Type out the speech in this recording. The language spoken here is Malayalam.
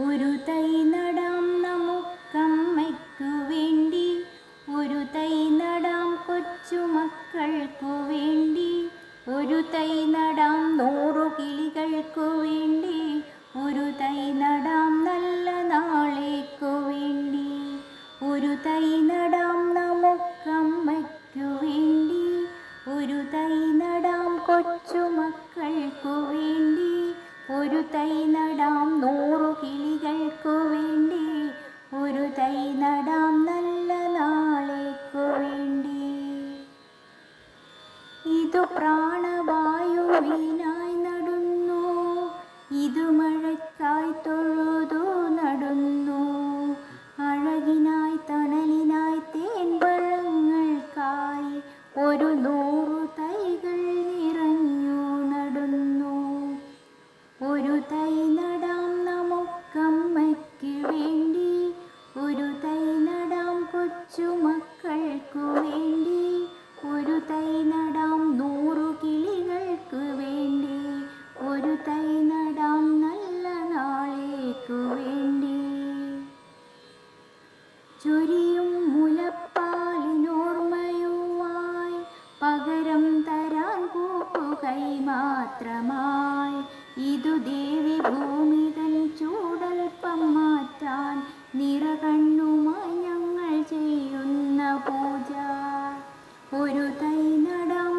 ഒരു തൈ നടാം നമുക്കമ്മയ്ക്കു വേണ്ടി, ഒരു തൈ നടാം കൊച്ചുമക്കൾക്കു വേണ്ടി, ഒരു തൈ നടാം 100 കിളികൾക്കു വേണ്ടി, ഒരു തൈ നടാം നല്ല നാളേക്കു വേണ്ടി. ഒരു തൈ നടാം നമുക്കമ്മയ്ക്കു വേണ്ടി, ഒരു തൈ നടാം കൊച്ചുമക്കൾക്കു വേണ്ടി, ഒരു തൈ നടാം 100 കിളികൾക്കു വേണ്ടി, ഒരു തൈ നടാം നല്ല നാളേക്കു വേണ്ടി. ഇതു പ്രാണവായുവിനായി നടുന്നു, ഇതു മഴയ്ക്കായി തൊഴുതു നടുന്നു, അഴകിനായി തണലിനായി തേൻപഴങ്ങൾക്കായി ഒരു 100 തൈകൾ നിറഞ്ഞു നടുന്നു. ഒരു തൈ നടാം നമുക്കമ്മയ്ക്ക് വേണ്ടി, ഒരു തൈ നടാം കൊച്ചുമക്കൾക്കു വേണ്ടി, ഒരു തൈ നടാം 100 കിളികൾക്ക് വേണ്ടി, ഒരു തൈ നടാം നല്ല നാളേക്കു വേണ്ടി. ചൊരിയും മുലപ്പാലിനോർമ്മയുമായി പകരം തരാൻ കൂട്ടുകൈ മാത്രമായി, ഇതു ദേവി ഭൂമി തൻ ചൂടൽപ്പം മാറ്റാൻ നിറകണ്ണുമായി ഞങ്ങൾ ചെയ്യുന്ന പൂജ. ഒരു തൈ നടാം